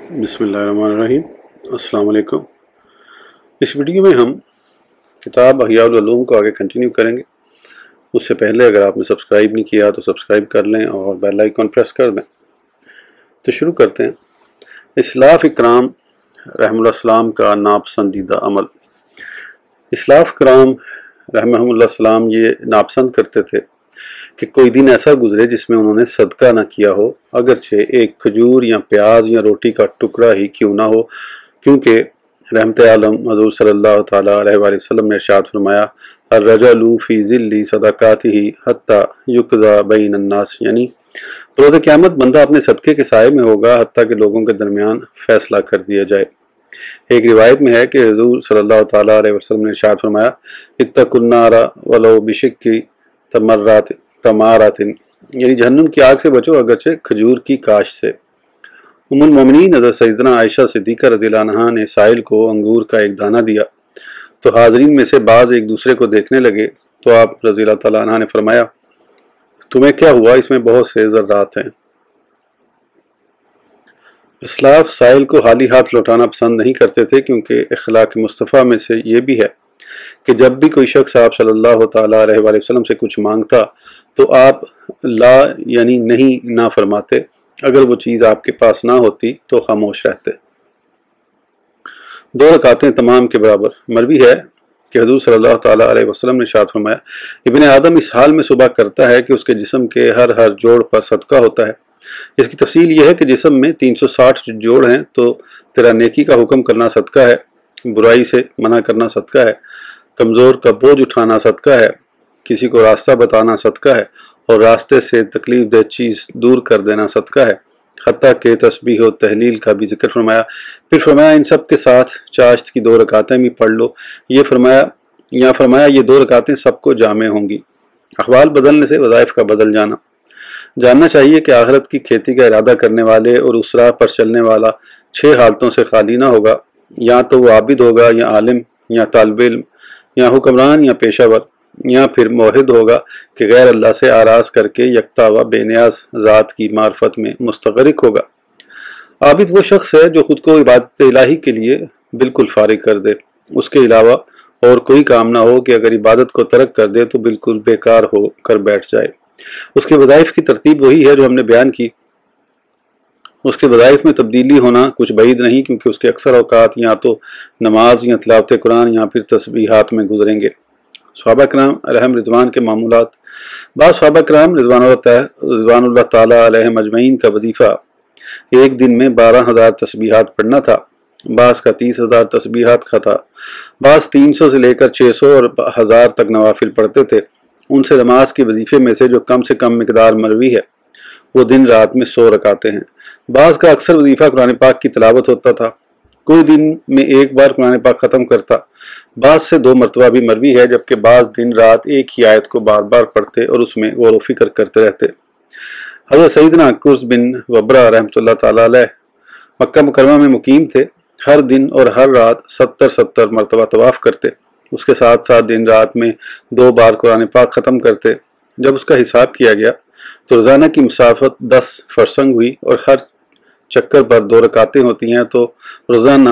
بسم اللہ الرحمن الرحیم۔ السلام علیکم۔ اس ویڈیو میں ہم کتاب احیاء العلوم کو آگے کنٹینیو کریں گے۔ اس سے پہلے اگر آپ نے سبسکرائب نہیں کیا تو سبسکرائب کر لیں اور بیل آئیکن پریس کر دیں۔ تو شروع کرتے ہیں۔ اسلاف اکرام رحمہ اللہ السلام کا ناپسندیدہ عمل۔ اسلاف اکرام رحمہ اللہ السلام یہ ناپسند کرتے تھے کہ کوئی دن ایسا گزرے جس میں انہوں نے صدقہ نہ کیا ہو، اگرچہ ایک کھجور یا پیاز یا روٹی کا ٹکڑا ہی کیوں نہ ہو، کیونکہ رحمت عالم حضور صلی اللہ تعالیٰ علیہ وآلہ وسلم نے ارشاد فرمایا الرجل فی ظل صدقاتہ حتی یقضی بین الناس، یعنی روز قیامت بندہ اپنے صدقے کے سائے میں ہوگا حتیٰ کہ لوگوں کے درمیان فیصلہ کر دیا جائے۔ ایک روایت میں ہے کہ حضور صلی اللہ تعالیٰ علیہ وسلم نے ارشاد فرمایا اتقوا النار ولو بشق تمارات، یعنی جہنم کی آگ سے بچو اگرچہ کھجور کی کاش سے۔ ام المومنین حضرت سیدنا عائشہ صدیقہ رضی اللہ عنہا نے سائل کو انگور کا ایک دانہ دیا تو حاضرین میں سے بعض ایک دوسرے کو دیکھنے لگے تو آپ رضی اللہ تعالیٰ عنہ نے فرمایا تمہیں کیا ہوا، اس میں بہت سے ذرات ہیں۔ اسلاف سائل کو خالی ہاتھ لوٹانا پسند نہیں کرتے تھے، کیونکہ اخلاق مصطفیٰ میں سے یہ بھی ہے کہ جب بھی کوئی شخص آپ صلی اللہ تعالیٰ علیہ وآلہ وسلم سے کچھ مانگتا تو آپ لا یعنی نہیں نہ فرماتے، اگر وہ چیز آپ کے پاس نہ ہوتی تو خاموش رہتے۔ 2 رکعتیں تمام کے برابر۔ مروی ہے کہ حضور صلی اللہ تعالیٰ علیہ وسلم نے ارشاد فرمایا ابن آدم اس حال میں صبح کرتا ہے کہ اس کے جسم کے ہر جوڑ پر صدقہ ہوتا ہے۔ اس کی تفصیل یہ ہے کہ جسم میں 360 جوڑ ہیں تو تیرا نیکی کا حکم کرنا صدقہ ہے، برائی سے منع کرنا صدقہ ہے، کمزور کا بوجھ اٹھانا صدقہ ہے، کسی کو راستہ بتانا صدقہ ہے، اور راستے سے تکلیف دہ چیز دور کر دینا صدقہ ہے، حتیٰ کہ تسبیح و تحلیل کا بھی ذکر فرمایا۔ پھر فرمایا ان سب کے ساتھ چاشت کی 2 رکعتیں بھی پڑھ لو۔ یہ فرمایا یہ 2 رکعتیں سب کو جامع ہوں گی۔ احوال بدلنے سے وظائف کا بدل جانا۔ جاننا چاہیے کہ آخرت کی کھیتی کا ارادہ کرنے والے اور اس راہ پر چلنے والا 6 حالتوں سے خالی نہ ہوگا، یا تو وہ عابد ہوگا، یا عالم، یا طالب علم، یا حکمران، یا پیشہ ور، یا پھر موحد ہوگا کہ غیر اللہ سے آراز کر کے یکتا و بے نیاز ذات کی معرفت میں مستغرق ہوگا۔ عابد وہ شخص ہے جو خود کو عبادت الہی کے لیے بالکل فارغ کر دے، اس کے علاوہ اور کوئی کام نہ ہو کہ اگر عبادت کو ترک کر دے تو بالکل بیکار ہو کر بیٹھ جائے۔ اس کے وظائف کی ترتیب وہی ہے جو ہم نے بیان کی۔ اس کے وظائف میں تبدیلی ہونا کچھ بعید نہیں، کیونکہ اس کے اکثر اوقات یا تو نماز یا تلاوت قرآن یا پھر تسبیحات میں گزریں گے۔ صحابہ کرام علیہم رضوان کے معمولات۔ بعض صحابہ کرام رضوان اللہ تعالیٰ علیہم اجمعین کا وظیفہ ایک دن میں 12,000 تسبیحات پڑھنا تھا، بعض کا 30,000 تسبیحات کا تھا، بعض 300 سے لے کر 600 اور 1000 تک نوافل پڑھتے تھے۔ ان سے نماز کے وظیفے میں سے جو کم سے کم مقدار مروی ہے وہ دن رات میں 100 رکعتیں ہیں۔ بعض کا اکثر وظیفہ قرآن پاک کی تلاوت ہوتا تھا، کوئی دن میں ایک بار قرآن پاک ختم کرتا، بعض سے 2 مرتبہ بھی مروی ہے، جبکہ بعض دن رات ایک ہی آیت کو بار بار پڑھتے اور اس میں غور و فکر کرتے رہتے۔ حضرت سیدنا قرظ بن وبرہ رحمۃ اللہ تعالیٰ علیہ مکہ مکرمہ میں مقیم تھے، ہر دن اور ہر رات 70 مرتبہ طواف کرتے، اس کے ساتھ ساتھ دن رات میں 2 بار قرآن پاک ختم کرتے۔ جب اس کا حساب کیا گیا تو روزانہ کی مسافت 10 فرسنگ ہوئی، اور ہر چکر پر 2 رکعتیں ہوتی ہیں تو روزانہ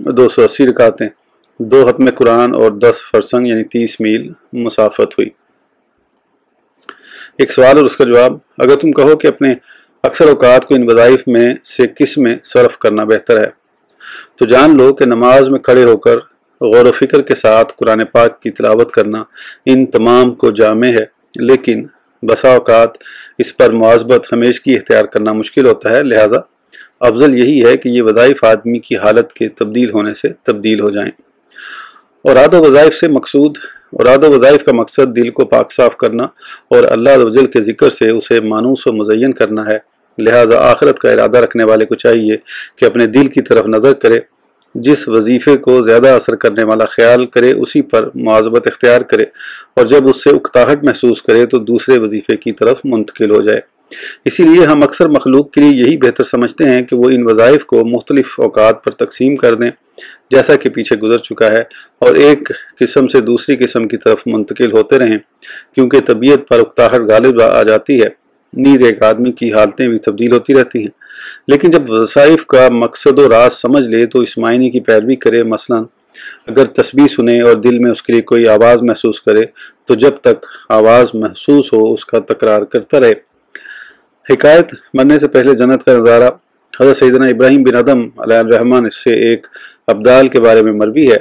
280 رکعتیں، 2 ختم قرآن اور 10 فرسنگ یعنی 30 میل مسافت ہوئی۔ ایک سوال اور اس کا جواب۔ اگر تم کہو کہ اپنے اکثر اوقات کو ان وظائف میں سے کس میں صرف کرنا بہتر ہے، تو جان لو کہ نماز میں کھڑے ہو کر غور و فکر کے ساتھ قرآن پاک کی تلاوت کرنا ان تمام کو جامع ہے، لیکن بسا اوقات اس پر مواظبت ہمیشگی اختیار کرنا مشکل ہوتا ہے، لہٰذا افضل یہی ہے کہ یہ وظائف آدمی کی حالت کے تبدیل ہونے سے تبدیل ہو جائیں۔ اوراد و وظائف کا مقصد دل کو پاک صاف کرنا اور اللہ عز و جل کے ذکر سے اسے مانوس و مزین کرنا ہے، لہٰذا آخرت کا ارادہ رکھنے والے کو چاہیے کہ اپنے دل کی طرف نظر کرے، جس وظیفے کو زیادہ اثر کرنے والا خیال کرے اسی پر مواظبت اختیار کرے، اور جب اس سے اکتاہٹ محسوس کرے تو دوسرے وظیفے کی طرف منتقل ہو جائے۔ اسی لیے ہم اکثر مخلوق کے لیے یہی بہتر سمجھتے ہیں کہ وہ ان وظائف کو مختلف اوقات پر تقسیم کر دیں، جیسا کہ پیچھے گزر چکا ہے، اور ایک قسم سے دوسری قسم کی طرف منتقل ہوتے رہیں، کیونکہ طبیعت پر اکتاہٹ غالب آ جاتی ہے۔ نیز ایک آدمی کی حالتیں بھی تبدیل ہوتی رہتی ہیں۔ لیکن جب وظائف کا مقصد و راز سمجھ لے تو اس معنی کی پیروی کرے۔ مثلا اگر تسبیح سنے اور دل میں اس کے لیے کوئی آواز محسوس کرے تو جب تک آواز محسوس ہو اس کا تکرار کرتا رہے۔ حکایت مرنے سے پہلے جنت کا نظارہ۔ حضرت سیدنا ابراہیم بن ادم علیہ الرحمن اس سے ایک ابدال کے بارے میں مروی ہے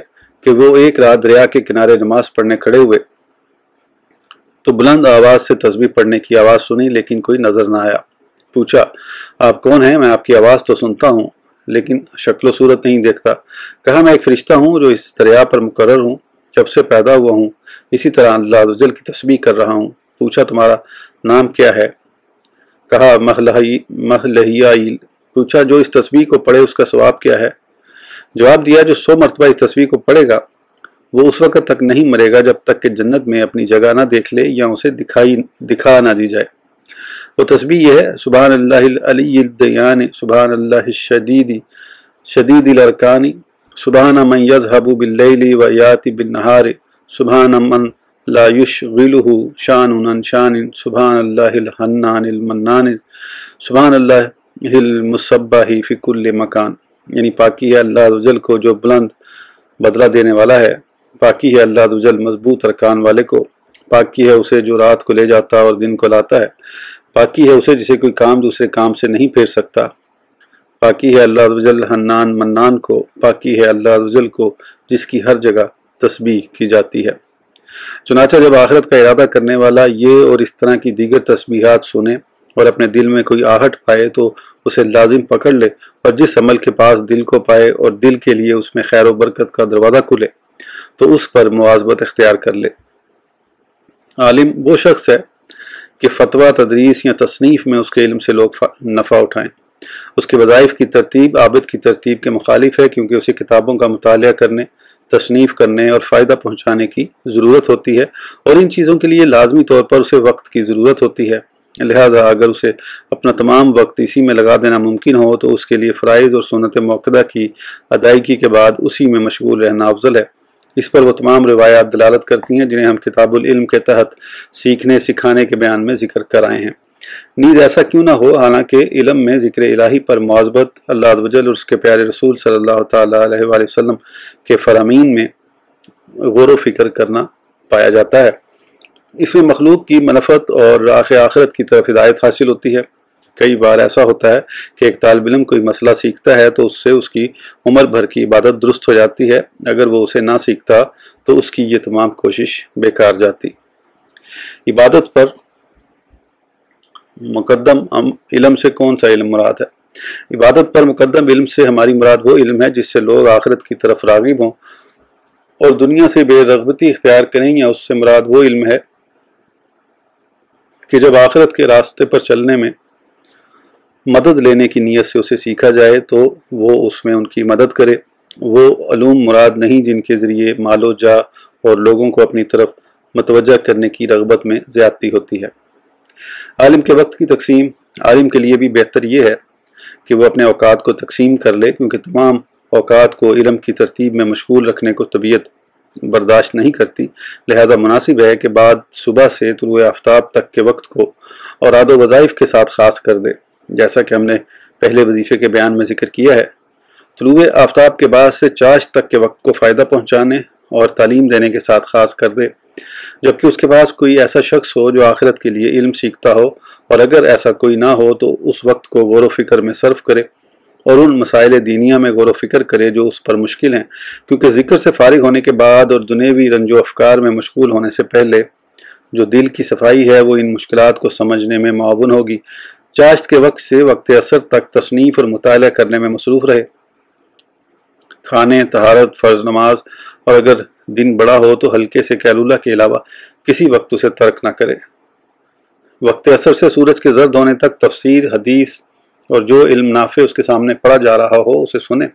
کہ وہ ایک رات دریا کے کنارے نماز پڑھنے کھڑے ہوئے تو بلند آواز سے تسبیح پڑھنے کی آواز سنی لیکن کوئی نظر نہ آیا۔ پوچھا آپ کون ہیں؟ میں آپ کی آواز تو سنتا ہوں لیکن شکل و صورت نہیں دیکھتا۔ کہا میں ایک فرشتہ ہوں جو اس دریا پر مقرر ہوں، جب سے پیدا ہوا ہوں اسی طرح اللہ عز و جل کی تسبیح کر رہا ہوں۔ پوچھا تمہارا نام کیا ہے؟ کہا مہلہیائیل۔ پوچھا جو اس تسبیح کو پڑھے اس کا ثواب کیا ہے؟ جواب دیا جو 100 مرتبہ اس تسبیح کو پڑھے گا وہ اس وقت تک نہیں مرے گا جب تک کہ جنت میں اپنی جگہ نہ دیکھ لے یا اسے دکھا نہ دی جائے۔ وہ تسبیح یہ ہے سبحان اللہ العلی الدیان، سبحان اللہ شدید الارکان، سبحان من یذہب باللیل و یاتی بالنہار، سبحان من لا یشغلہ شان عن شان، سبحان اللہ الحنان المنان، سبحان اللہ المصبح فی کل مکان۔ یعنی پاکی ہے اللہ عز و جل کو جو بلند بدلہ دینے والا ہے، پاکی ہے اللہ عز و جل مضبوط ارکان والے کو، پاکی ہے اسے جو رات کو لے جاتا اور دن کو لاتا ہے، پاکی ہے اسے جسے کوئی کام دوسرے کام سے نہیں پھیر سکتا، پاکی ہے اللہ عز و جل حنان منان کو، پاکی ہے اللہ عز و جل کو جس کی ہر جگہ تسبیح کی جاتی ہے۔ چنانچہ جب آخرت کا ارادہ کرنے والا یہ اور اس طرح کی دیگر تسبیحات سنے اور اپنے دل میں کوئی آہٹ پائے تو اسے لازم پکڑ لے، اور جس عمل کے پاس دل کو پائے اور دل کے لیے اس میں خیر و برکت کا دروازہ کھلے تو اس پر مواظبت اختیار کر لے۔ عالم وہ شخص ہے کہ فتویٰ، تدریس یا تصنیف میں اس کے علم سے لوگ نفع اٹھائیں۔ اس کے وظائف کی ترتیب عابد کی ترتیب کے مخالف ہے، کیونکہ اسے کتابوں کا مطالعہ کرنے، تصنیف کرنے اور فائدہ پہنچانے کی ضرورت ہوتی ہے، اور ان چیزوں کے لیے لازمی طور پر اسے وقت کی ضرورت ہوتی ہے۔ لہذا اگر اسے اپنا تمام وقت اسی میں لگا دینا ممکن ہو تو اس کے لیے فرائض اور سنت موقدہ کی ادائیگی کے بعد اسی میں مشغول رہنا افضل ہے۔ اس پر وہ تمام روایات دلالت کرتی ہیں جنہیں ہم کتاب العلم کے تحت سیکھنے سکھانے کے بیان میں ذکر کر آئے ہیں۔ نیز ایسا کیوں نہ ہو، حالانکہ علم میں ذکر الہی پر مواظبت اللہ عز و جل اور اس کے پیارے رسول صلی اللہ تعالیٰ علیہ وآلہ وسلم کے فرامین میں غور و فکر کرنا پایا جاتا ہے۔ اس میں مخلوق کی منفعت اور راہ آخرت کی طرف ہدایت حاصل ہوتی ہے۔ کئی بار ایسا ہوتا ہے کہ ایک طالب علم کوئی مسئلہ سیکھتا ہے تو اس سے اس کی عمر بھر کی عبادت درست ہو جاتی ہے، اگر وہ اسے نہ سیکھتا تو اس کی یہ تمام کوشش بیکار جاتی۔ عبادت پر مقدم علم سے کون سا علم مراد ہے؟ عبادت پر مقدم علم سے ہماری مراد وہ علم ہے جس سے لوگ آخرت کی طرف راغب ہوں اور دنیا سے بے رغبتی اختیار کریں، یا اس سے مراد وہ علم ہے کہ جب آخرت کے راستے پر چلنے میں مدد لینے کی نیت سے اسے سیکھا جائے تو وہ اس میں ان کی مدد کرے۔ وہ علوم مراد نہیں جن کے ذریعے مال و جاہ اور لوگوں کو اپنی طرف متوجہ کرنے کی رغبت میں زیادتی ہوتی ہے۔ عالم کے وقت کی تقسیم۔ عالم کے لیے بھی بہتر یہ ہے کہ وہ اپنے اوقات کو تقسیم کر لے، کیونکہ تمام اوقات کو علم کی ترتیب میں مشغول رکھنے کو طبیعت برداشت نہیں کرتی۔ لہذا مناسب ہے کہ بعد صبح سے طلوع آفتاب تک کے وقت کو اوراد و وظائف کے ساتھ خاص کر دے، جیسا کہ ہم نے پہلے وظیفے کے بیان میں ذکر کیا ہے۔ طلوع آفتاب کے بعد سے چاشت تک کے وقت کو فائدہ پہنچانے اور تعلیم دینے کے ساتھ خاص کر دے، جبکہ اس کے پاس کوئی ایسا شخص ہو جو آخرت کے لیے علم سیکھتا ہو، اور اگر ایسا کوئی نہ ہو تو اس وقت کو غور و فکر میں صرف کرے اور ان مسائل دینیہ میں غور و فکر کرے جو اس پر مشکل ہیں، کیونکہ ذکر سے فارغ ہونے کے بعد اور دنیوی رنج و افکار میں مشغول ہونے سے پہلے جو دل کی صفائی ہے وہ ان مشکلات کو سمجھنے میں معاون ہوگی۔ چاشت کے وقت سے وقت عصر تک تصنیف اور مطالعہ کرنے میں مصروف رہے۔ کھانے، طہارت، فرض نماز، اور اگر دن بڑا ہو تو ہلکے سے قیلولہ کے علاوہ کسی وقت اسے ترک نہ کرے۔ وقت عصر سے سورج کے زرد ہونے تک تفسیر، حدیث اور جو علم نافع اس کے سامنے پڑھا جا رہا ہو اسے سنے۔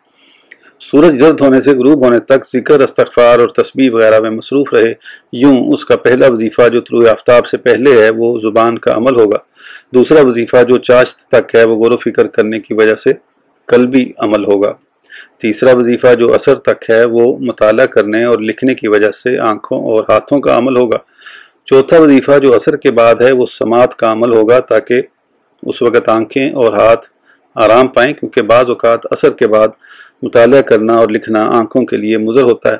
سورج زرد ہونے سے غروب ہونے تک ذکر، استغفار اور تسبیح وغیرہ میں مصروف رہے۔ یوں اس کا پہلا وظیفہ جو طلوع آفتاب سے پہلے ہے وہ زبان کا عمل ہوگا، دوسرا وظیفہ جو چاشت تک ہے وہ غور و فکر کرنے کی وجہ سے قلبی عمل ہوگا، تیسرا وظیفہ جو عصر تک ہے وہ مطالعہ کرنے اور لکھنے کی وجہ سے آنکھوں اور ہاتھوں کا عمل ہوگا، چوتھا وظیفہ جو عصر کے بعد ہے وہ سماعت کا عمل ہوگا، تاکہ اس وقت آنکھیں اور ہاتھ آرام پائیں، کیونکہ بعض اوقات عصر کے بعد مطالعہ کرنا اور لکھنا آنکھوں کے لیے مضر ہوتا ہے۔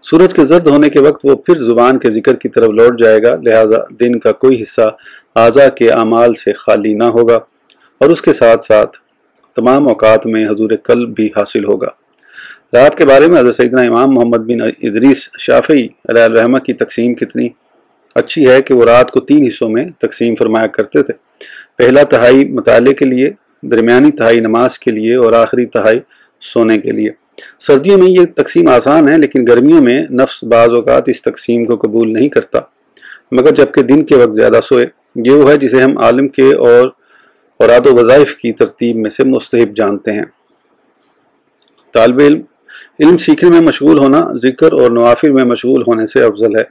سورج کے زرد ہونے کے وقت وہ پھر زبان کے ذکر کی طرف لوٹ جائے گا، لہٰذا دن کا کوئی حصہ اعضاء کے اعمال سے خالی نہ ہوگا، اور اس کے ساتھ ساتھ تمام اوقات میں حضور قلب بھی حاصل ہوگا۔ رات کے بارے میں حضرت سیدنا امام محمد بن ادریس شافعی علیہ الرحمہ کی تقسیم کتنی اچھی ہے کہ وہ رات کو 3 حصوں میں تقسیم فرمایا کرتے تھے۔ پہلا تہائی مطالعے کے لیے، درمیانی تہائی نماز کے لیے، اور آخری تہائی سونے کے لیے۔ سردیوں میں یہ تقسیم آسان ہے، لیکن گرمیوں میں نفس بعض اوقات اس تقسیم کو قبول نہیں کرتا، مگر جبکہ دن کے وقت زیادہ سوئے۔ یہ وہ ہے جسے ہم عالم کے اور اوراد و وظائف کی ترتیب میں سے مستحب جانتے ہیں۔ طالب علم سیکھنے میں مشغول ہونا ذکر اور نوافل میں مشغول ہونے سے افضل ہے۔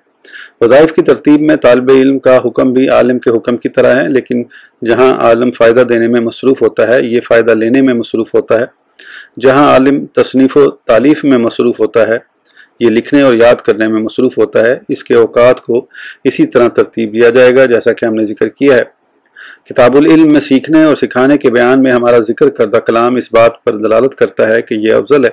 وظائف کی ترتیب میں طالب علم کا حکم بھی عالم کے حکم کی طرح ہے، لیکن جہاں عالم فائدہ دینے میں مصروف ہوتا ہے، یہ فائدہ لینے میں مصروف ہوتا ہے۔ جہاں عالم تصنیف و تالیف میں مصروف ہوتا ہے، یہ لکھنے اور یاد کرنے میں مصروف ہوتا ہے۔ اس کے اوقات کو اسی طرح ترتیب دیا جائے گا جیسا کہ ہم نے ذکر کیا ہے۔ کتاب العلم میں سیکھنے اور سکھانے کے بیان میں ہمارا ذکر کردہ کلام اس بات پر دلالت کرتا ہے کہ یہ افضل ہے۔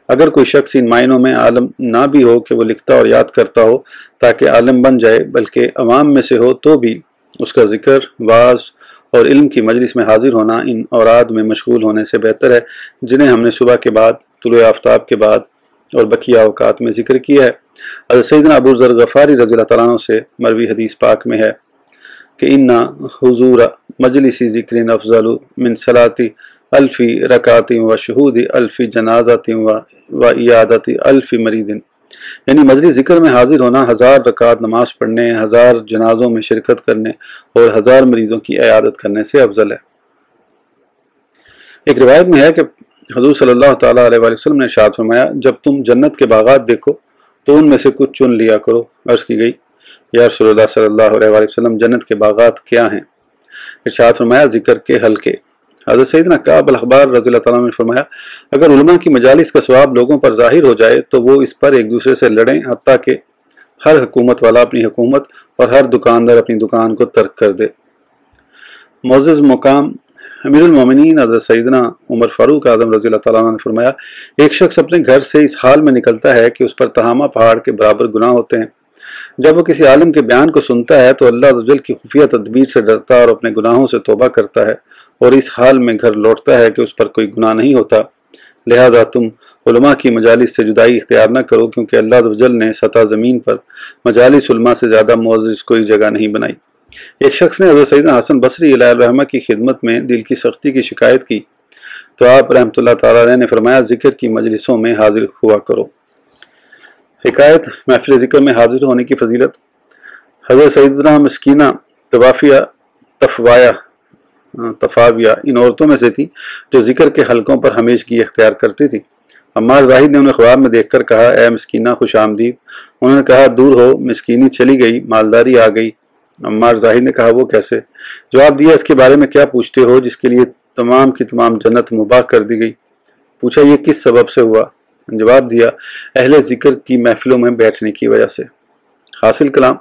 اگر کوئی شخص ان معنوں میں عالم نہ بھی ہو کہ وہ لکھتا اور یاد کرتا ہو تاکہ عالم بن جائے، بلکہ عوام میں سے ہو، تو بھی اس کا ذکر، واعظ اور علم کی مجلس میں حاضر ہونا ان اوراد میں مشغول ہونے سے بہتر ہے جنہیں ہم نے صبح کے بعد، طلوع آفتاب کے بعد اور بقیہ اوقات میں ذکر کیا ہے۔ حضرت سیدنا ابو ذر غفاری رضی اللہ تعالیٰ عنہ سے مروی حدیث پاک میں ہے کہ اِنَّ حضور مجلس ذکر افضل من صلاۃ الف رکعۃ و شہود الف جنازۃ و عیادۃ الف مریض، یعنی مجلس ذکر میں حاضر ہونا 1000 رکعت نماز پڑھنے، 1000 جنازوں میں شرکت کرنے اور 1000 مریضوں کی عیادت کرنے سے افضل ہے۔ ایک روایت میں ہے کہ حضور صلی اللہ تعالیٰ علیہ وآلہ وسلم نے ارشاد فرمایا، جب تم جنت کے باغات دیکھو تو ان میں سے کچھ چن لیا کرو۔ عرض کی گئی، یا رسول اللہ صلی اللہ علیہ وآلہ وسلم، جنت کے باغات کیا ہیں؟ ارشاد فرمایا، ذکر کے حلقے۔ حضرت سیدنا کعب الاحبار رضی اللہ تعالیٰ عنہ نے فرمایا، اگر علماء کی مجالس کا ثواب لوگوں پر ظاہر ہو جائے تو وہ اس پر ایک دوسرے سے لڑیں، حتیٰ کہ ہر حکومت والا اپنی حکومت اور ہر دکاندار اپنی دکان کو ترک کر دے۔ معزز مقام امیر المومنین حضرت سیدنا عمر فاروق اعظم رضی اللہ تعالیٰ عنہ نے فرمایا، ایک شخص اپنے گھر سے اس حال میں نکلتا ہے کہ اس پر تہامہ پہاڑ کے برابر گناہ ہوتے ہیں۔ جب وہ کسی عالم کے بیان کو سنتا ہے تو اللہ عز و جل کی خفیہ تدبیر سے ڈرتا اور اپنے گناہوں سے توبہ کرتا ہے، اور اس حال میں گھر لوٹتا ہے کہ اس پر کوئی گناہ نہیں ہوتا۔ لہذا تم علماء کی مجالس سے جدائی اختیار نہ کرو، کیونکہ اللہ عز و جل نے سطح زمین پر مجالس علماء سے زیادہ معزز کوئی جگہ نہیں بنائی۔ ایک شخص نے حضرت سیدنا حسن بصری علیہ الرحمہ کی خدمت میں دل کی سختی کی شکایت کی تو آپ رحمۃ اللہ تعالیٰ علیہ نے فرمایا، ذکر کی مجلسوں میں حاضر ہوا کرو۔ حکایت محفل ذکر میں حاضر ہونے کی فضیلت۔ حضرت سیدنا مسکینہ تفاویہ ان عورتوں میں سے تھی جو ذکر کے حلقوں پر ہمیشگی اختیار کرتی تھی۔ عمار زاہد نے انہیں خواب میں دیکھ کر کہا، اے مسکینہ خوش آمدید۔ انہوں نے کہا، دور ہو، مسکینی چلی گئی، مالداری آ گئی۔ عمار زاہد نے کہا، وہ کیسے؟ جواب دیا، اس کے بارے میں کیا پوچھتے ہو جس کے لیے تمام کی تمام جنت مباح کر دی گئی؟ پوچھا، یہ کس سبب سے ہوا؟ جواب دیا، اہل ذکر کی محفلوں میں بیٹھنے کی وجہ سے۔ حاصل کلام،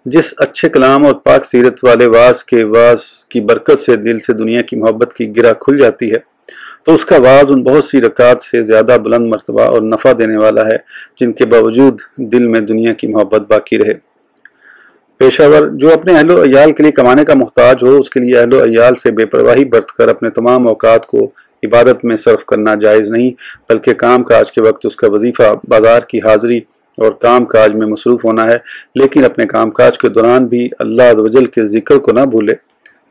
جس اچھے کلام اور پاک سیرت والے واعظ کی برکت سے دل سے دنیا کی محبت کی گرہ کھل جاتی ہے تو اس کا واعظ ان بہت سی رکعات سے زیادہ بلند مرتبہ اور نفع دینے والا ہے جن کے باوجود دل میں دنیا کی محبت باقی رہے۔ پیشہ ور جو اپنے اہل و عیال کے لیے کمانے کا محتاج ہو، اس کے لیے اہل و عیال سے بے پرواہی برت کر اپنے تمام اوقات کو عبادت میں صرف کرنا جائز نہیں، بلکہ کام کاج کے وقت اس کا وظیفہ بازار کی حاضری اور کام کاج میں مصروف ہونا ہے، لیکن اپنے کام کاج کے دوران بھی اللہ عز و جل کے ذکر کو نہ بھولے،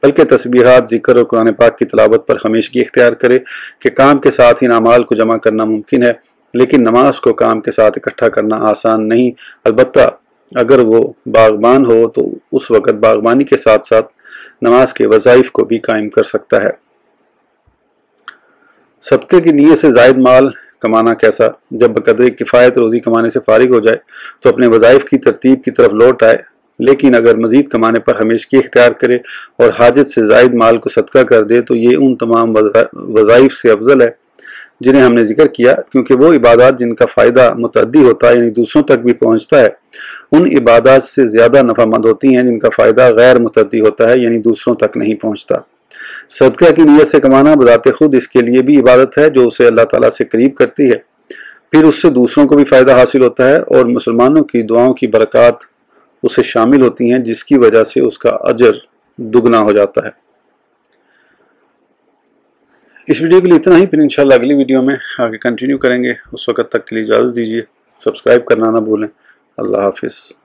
بلکہ تسبیحات، ذکر اور قرآن پاک کی تلاوت پر ہمیشگی اختیار کرے کہ کام کے ساتھ ہی اعمال کو جمع کرنا ممکن ہے، لیکن نماز کو کام کے ساتھ اکٹھا کرنا آسان نہیں۔ البتہ اگر وہ باغبان ہو تو اس وقت باغبانی کے ساتھ ساتھ نماز کے وظائف کو بھی قائم کر سکتا ہے۔ صدقے کی نیت سے زائد مال کمانا کیسا؟ جب بقدر کفایت روزی کمانے سے فارغ ہو جائے تو اپنے وظائف کی ترتیب کی طرف لوٹ آئے، لیکن اگر مزید کمانے پر ہمیشگی اختیار کرے اور حاجت سے زائد مال کو صدقہ کر دے تو یہ ان تمام وظائف سے افضل ہے جنہیں ہم نے ذکر کیا، کیونکہ وہ عبادات جن کا فائدہ متعدی ہوتا ہے، یعنی دوسروں تک بھی پہنچتا ہے، ان عبادات سے زیادہ نفع مند ہوتی ہیں جن کا فائدہ غیر متعدی ہوتا ہے، یعنی دوسروں تک نہیں پہنچتا۔ صدقہ کی نیت سے کمانا بذات خود اس کے لیے بھی عبادت ہے جو اسے اللہ تعالیٰ سے قریب کرتی ہے، پھر اس سے دوسروں کو بھی فائدہ حاصل ہوتا ہے اور مسلمانوں کی دعاؤں کی برکات اسے شامل ہوتی ہیں، جس کی وجہ سے اس کا اجر دگنا ہو جاتا ہے۔ اس ویڈیو کے لیے اتنا ہی، پھر انشاءاللہ اگلی ویڈیو میں آگے کنٹینیو کریں گے۔ اس وقت تک کے لیے اجازت دیجیے، سبسکرائب کرنا نہ بھولیں۔ اللہ حافظ۔